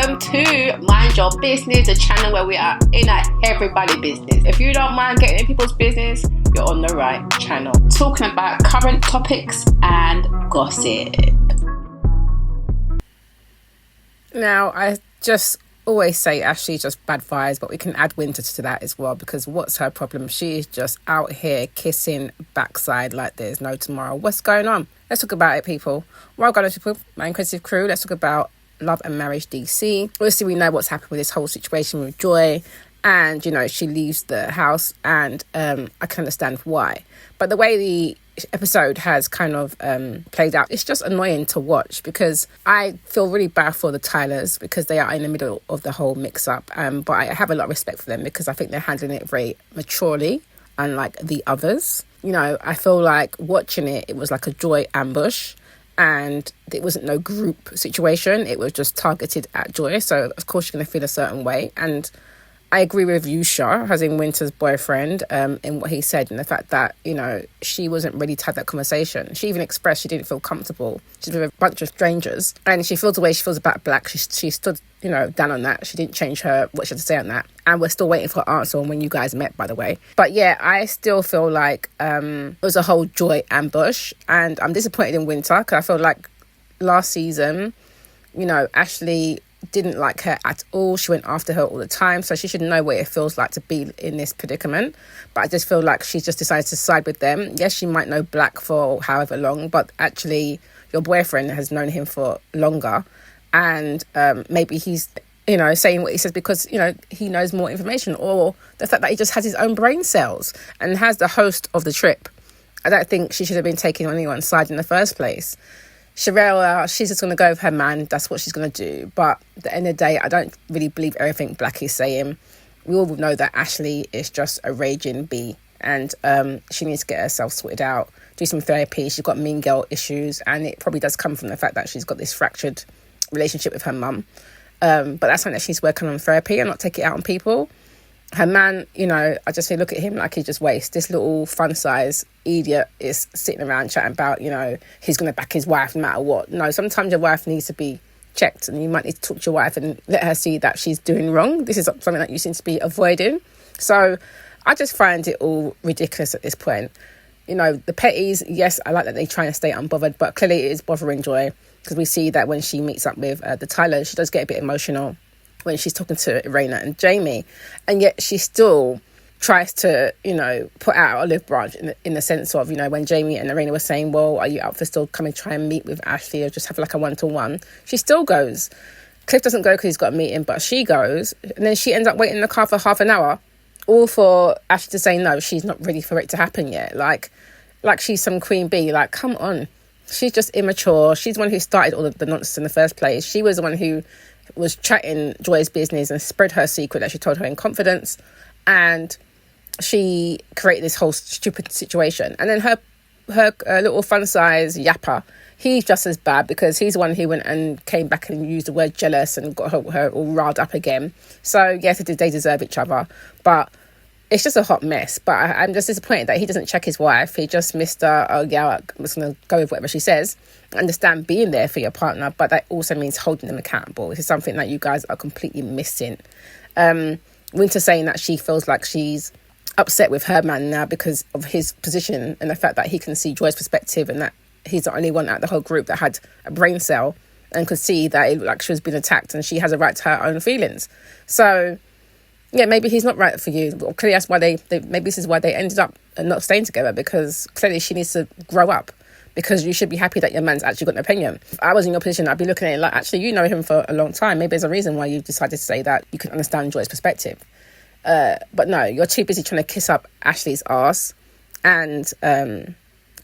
welcome to Mind Your Business, a channel where we are in everybody's business. If you don't mind getting in people's business, you're on the right channel. Talking about current topics and gossip. Now, I just always say Ashley's just bad vibes, but we can add Winter to that as well, because what's her problem? She is just out here kissing backside like there's no tomorrow. What's going on? Let's talk about it, people. Well, going to people, my inclusive crew, let's talk about Love and Marriage DC. Obviously, we know what's happened with this whole situation with Joy, and she leaves the house, and I can understand why. But the way the episode has kind of played out, it's just annoying to watch, because I feel really bad for the Tylers because they are in the middle of the whole mix-up, but I have a lot of respect for them because I think they're handling it very maturely, unlike the others. I feel like watching it, it was like a Joy ambush, and it wasn't no group situation. It was just targeted at Joy, so of course you're going to feel a certain way. And I agree with Yusha, as in Winter's boyfriend, in what he said, and the fact that, she wasn't ready to have that conversation. She even expressed she didn't feel comfortable. She's with a bunch of strangers, and she feels the way she feels about Black. She stood, down on that. She didn't change what she had to say on that. And we're still waiting for an answer on when you guys met, by the way. But yeah, I still feel like it was a whole Joy ambush, and I'm disappointed in Winter, because I feel like last season, Ashley didn't like her at all. She went after her all the time, so she should know what it feels like to be in this predicament. But I just feel like she's just decided to side with them. Yes, she might know Black for however long, but actually your boyfriend has known him for longer, and maybe he's saying what he says because he knows more information, or the fact that he just has his own brain cells and has the host of the trip. I don't think she should have been taking on anyone's side in the first place. Sherelle, she's just going to go with her man. That's what she's going to do. But at the end of the day, I don't really believe everything Black is saying. We all know that Ashley is just a raging bee, and she needs to get herself sorted out, do some therapy. She's got mean girl issues, and it probably does come from the fact that she's got this fractured relationship with her mum. But that's something that she's working on therapy and not take it out on people. Her man, I just feel, look at him like he just wastes. This little fun-size idiot is sitting around chatting about, he's going to back his wife no matter what. No, sometimes your wife needs to be checked, and you might need to talk to your wife and let her see that she's doing wrong. This is something that you seem to be avoiding. So I just find it all ridiculous at this point. The petties, yes, I like that they try and stay unbothered, but clearly it is bothering Joy, because we see that when she meets up with the Tylers, she does get a bit emotional when she's talking to Raina and Jamie, and yet she still tries to, put out olive branch in the sense of, when Jamie and Raina were saying, well, are you up for still coming try and meet with Ashley or just have like a one-to-one? She still goes. Cliff doesn't go because he's got a meeting, but she goes, and then she ends up waiting in the car for half an hour, all for Ashley to say no, she's not ready for it to happen yet. Like she's some queen bee. Like, come on. She's just immature. She's the one who started all of the nonsense in the first place. She was the one who was chatting Joy's business and spread her secret that she told her in confidence, and she created this whole stupid situation. And then her little fun size yapper, he's just as bad, because he's the one who went and came back and used the word jealous and got her all riled up again. So yes, they deserve each other, but it's just a hot mess. But I'm just disappointed that he doesn't check his wife. He just missed I'm just going to go with whatever she says. I understand being there for your partner, but that also means holding them accountable. This is something that you guys are completely missing. Winter saying that she feels like she's upset with her man now because of his position and the fact that he can see Joy's perspective, and that he's the only one out of the whole group that had a brain cell and could see that it looked like she was being attacked and she has a right to her own feelings. So yeah, maybe he's not right for you. Clearly that's why maybe this is why they ended up not staying together, because clearly she needs to grow up, because you should be happy that your man's actually got an opinion. If I was in your position, I'd be looking at it like, actually, you know him for a long time. Maybe there's a reason why you decided to say that. You can understand Joy's perspective. But no, you're too busy trying to kiss up Ashley's arse and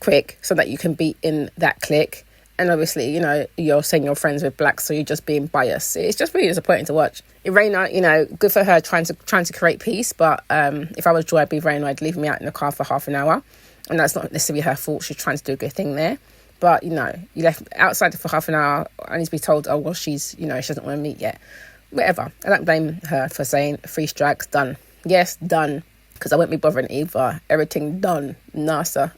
quick so that you can be in that clique. And obviously, you're saying you're friends with Black, so you're just being biased. It's just really disappointing to watch. Irena, good for her trying to create peace. But if I was Joy, I'd be very annoyed leaving me out in the car for half an hour. And that's not necessarily her fault. She's trying to do a good thing there. But, you left outside for half an hour. I need to be told, oh, well, she's, she doesn't want to meet yet. Whatever. I don't blame her for saying 3 strikes, done. Yes, done. Because I wouldn't be bothering either. Everything done. NASA.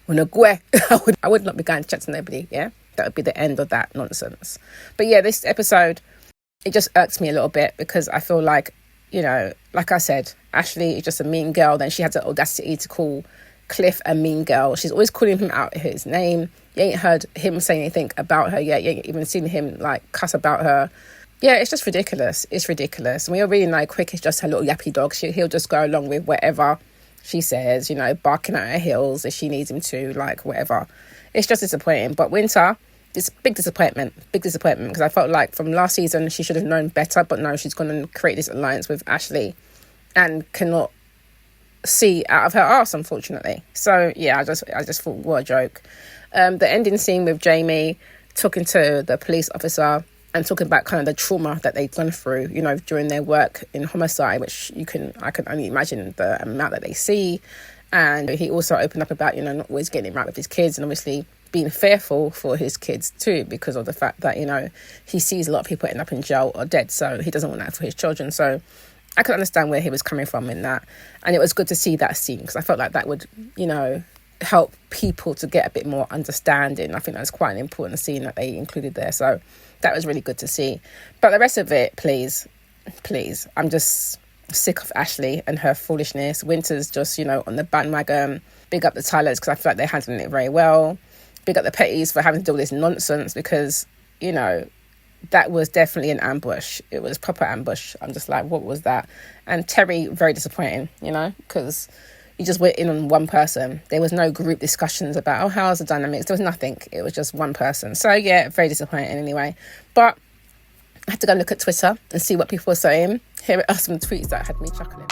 I would not be going to chat to nobody, yeah? That would be the end of that nonsense. But yeah, this episode, it just irks me a little bit, because I feel like, you know, like I said, Ashley is just a mean girl. Then she had the audacity to call Cliff a mean girl. She's always calling him out his name. You ain't heard him say anything about her yet. You ain't even seen him like cuss about her. Yeah, it's just ridiculous. It's ridiculous. And we already know Quick is just her little yappy dog. He'll just go along with whatever she says, you know, barking at her heels if she needs him to, like whatever. It's just disappointing. But Winter, it's big disappointment, because I felt like from last season she should have known better, but no, she's going to create this alliance with Ashley and cannot see out of her arse, unfortunately. So yeah, I just thought, what a joke. The ending scene with Jamie talking to the police officer and talking about kind of the trauma that they've gone through, you know, during their work in homicide, which I can only imagine the amount that they see. And he also opened up about, you know, not always getting it right with his kids, and obviously being fearful for his kids too, because of the fact that, you know, he sees a lot of people end up in jail or dead, so he doesn't want that for his children. So I could understand where he was coming from in that. And it was good to see that scene, because I felt like that would, you know, help people to get a bit more understanding. I think that's quite an important scene that they included there. So that was really good to see. But the rest of it, please, I'm just sick of Ashley and her foolishness. Winter's just, you know, on the bandwagon. Big up the Tylers, because I feel like they're handling it very well. Big up the Petties for having to do all this nonsense, because, you know, that was definitely an ambush. It was proper ambush. I'm just like, what was that? And Terry, very disappointing, you know, because you just went in on one person. There was no group discussions about, oh, how's the dynamics? There was nothing. It was just one person. So yeah, very disappointing anyway. But I had to go look at Twitter and see what people were saying. Here are some tweets that had me chuckling.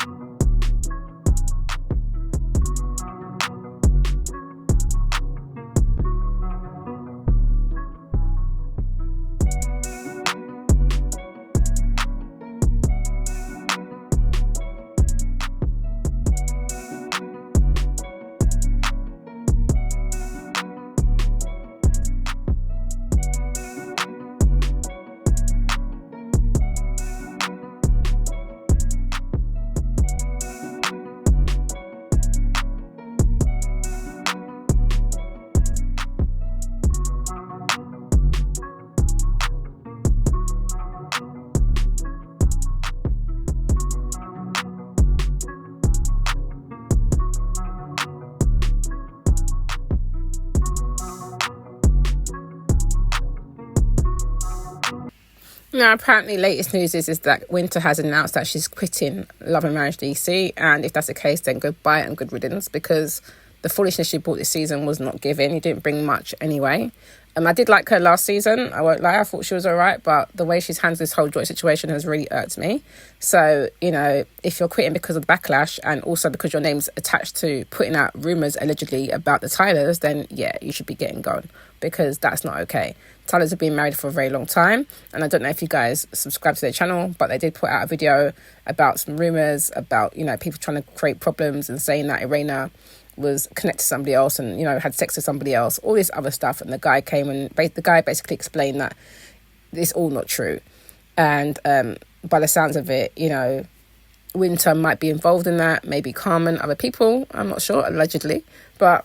Now, apparently, latest news is that Winter has announced that she's quitting Love and Marriage DC. And if that's the case, then goodbye and good riddance, because the foolishness she brought this season was not giving. You didn't bring much anyway. I did like her last season. I won't lie. I thought she was all right. But the way she's handled this whole joint situation has really irked me. So, you know, if you're quitting because of the backlash and also because your name's attached to putting out rumours allegedly about the Tylers, then yeah, you should be getting gone, because that's not okay. Tylers have been married for a very long time, and I don't know if you guys subscribe to their channel, but they did put out a video about some rumours about, you know, people trying to create problems and saying that Irena was connected to somebody else and, you know, had sex with somebody else, all this other stuff. And the guy came and the guy basically explained that it's all not true. And by the sounds of it, you know, Winter might be involved in that, maybe Carmen, other people, I'm not sure, allegedly, but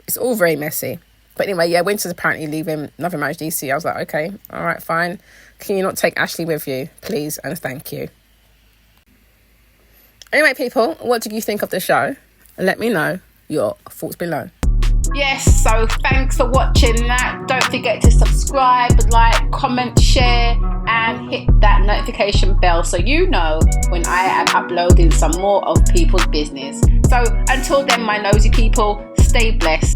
it's all very messy. But anyway, yeah, Winter's apparently leaving Love and Marriage DC. I was like, okay, all right, fine. Can you not take Ashley with you, please? And thank you. Anyway, people, what did you think of the show? Let me know your thoughts below. Yes, so thanks for watching that. Don't forget to subscribe, like, comment, share, and hit that notification bell so you know when I am uploading some more of people's business. So until then, my nosy people, stay blessed.